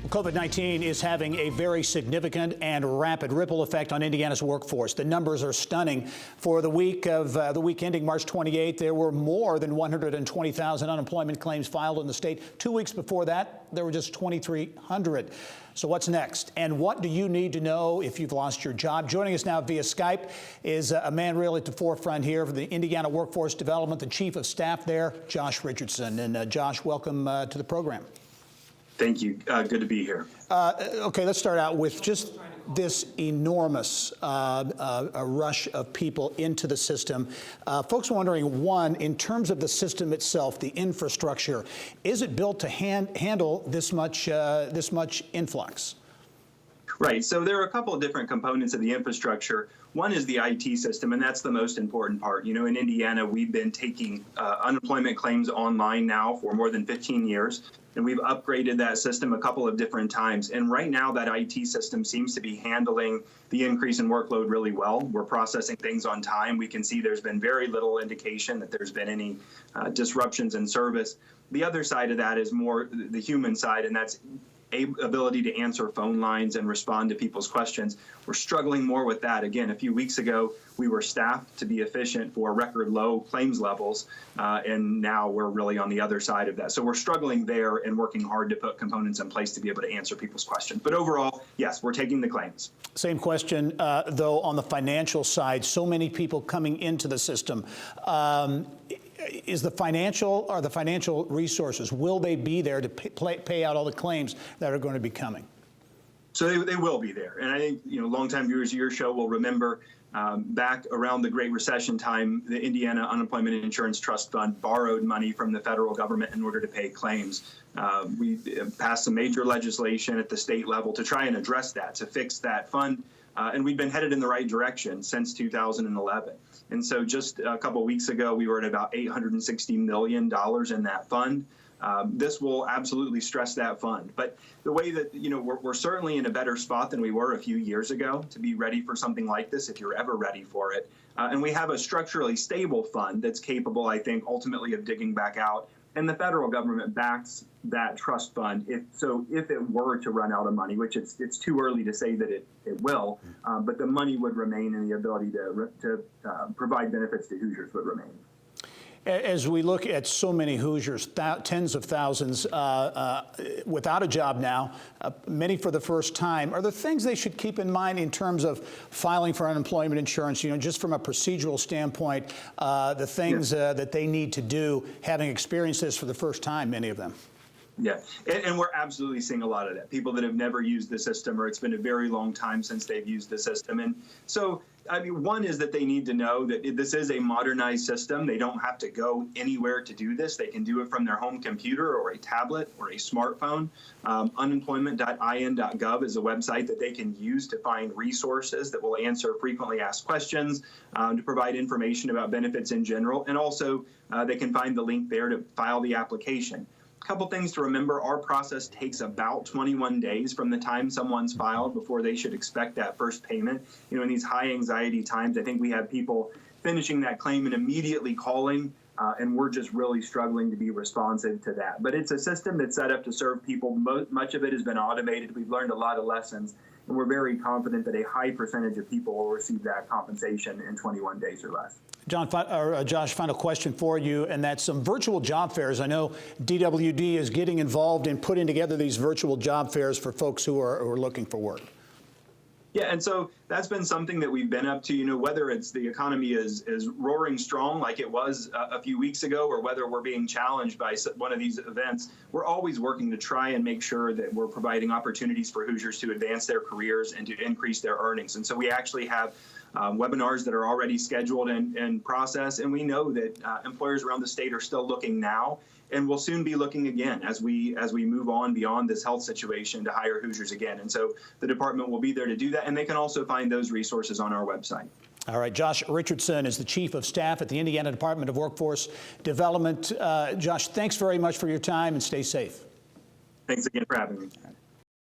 COVID-19 is having a very significant and rapid ripple effect on Indiana's workforce. The numbers are stunning. For the week ending March 28th, there were more than 120,000 unemployment claims filed in the state. 2 weeks before that, there were just 2,300. So what's next? And what do you need to know if you've lost your job? Joining us now via Skype is a man really at the forefront here for the Indiana Workforce Development, the Chief of Staff there, Josh Richardson. And Josh, welcome to the program. Thank you. Good to be here. Okay, let's start out with just this enormous rush of people into the system. Folks are wondering, one, in terms of the system itself, the infrastructure, is it built to handle this much influx? Right. So there are a couple of different components of the infrastructure. One is the IT system, and that's the most important part. You know, in Indiana, we've been taking unemployment claims online now for more than 15 years, and we've upgraded that system a couple of different times. And right now, that IT system seems to be handling the increase in workload really well. We're processing things on time. We can see there's been very little indication that there's been any disruptions in service. The other side of that is more the human side, and that's ability to answer phone lines and respond to people's questions. We're struggling more with that. Again, a few weeks ago, we were staffed to be efficient for record low claims levels, and now we're really on the other side of that. So we're struggling there and working hard to put components in place to be able to answer people's questions. But overall, yes, we're taking the claims. Same question, though, on the financial side. So many people coming into the system. Is the financial resources, will they be there to pay out all the claims that are going to be coming? So they will be there. And I think, you know, longtime viewers of your show will remember back around the Great Recession time, the Indiana Unemployment Insurance Trust Fund borrowed money from the federal government in order to pay claims. We passed some major legislation at the state level to try and address that, to fix that fund. And we've been headed in the right direction since 2011. And so just a couple of weeks ago, we were at about $860 million in that fund. This will absolutely stress that fund. But the way that, you know, we're certainly in a better spot than we were a few years ago to be ready for something like this, if you're ever ready for it. And we have a structurally stable fund that's capable, I think, ultimately of digging back out. And the federal government backs that trust fund if it were to run out of money, which it's too early to say that it will, but the money would remain and the ability to provide benefits to Hoosiers would remain. As we look at so many Hoosiers, tens of thousands without a job now, many for the first time, are there things they should keep in mind in terms of filing for unemployment insurance, you know, just from a procedural standpoint, the things that they need to do, having experienced this for the first time, many of them? Yeah, and we're absolutely seeing a lot of that. People that have never used the system, or it's been a very long time since they've used the system. And so, I mean, one is that they need to know that this is a modernized system. They don't have to go anywhere to do this. They can do it from their home computer or a tablet or a smartphone. Unemployment.in.gov is a website that they can use to find resources that will answer frequently asked questions, to provide information about benefits in general. And also, they can find the link there to file the application. Couple things to remember, our process takes about 21 days from the time someone's filed before they should expect that first payment. You know, in these high anxiety times, I think we have people finishing that claim and immediately calling, and we're just really struggling to be responsive to that. But it's a system that's set up to serve people. Much of it has been automated. We've learned a lot of lessons, and we're very confident that a high percentage of people will receive that compensation in 21 days or less. Josh, final question for you, and that's some virtual job fairs. I know DWD is getting involved in putting together these virtual job fairs for folks who are looking for work. Yeah, and so that's been something that we've been up to, you know, whether it's the economy is roaring strong like it was a few weeks ago, or whether we're being challenged by one of these events, we're always working to try and make sure that we're providing opportunities for Hoosiers to advance their careers and to increase their earnings. And so we actually have webinars that are already scheduled and processed, and we know that employers around the state are still looking now, and will soon be looking again as we move on beyond this health situation to hire Hoosiers again. And so the department will be there to do that, and they can also find those resources on our website. All right, Josh Richardson is the Chief of Staff at the Indiana Department of Workforce Development. Josh, thanks very much for your time, and stay safe. Thanks again for having me.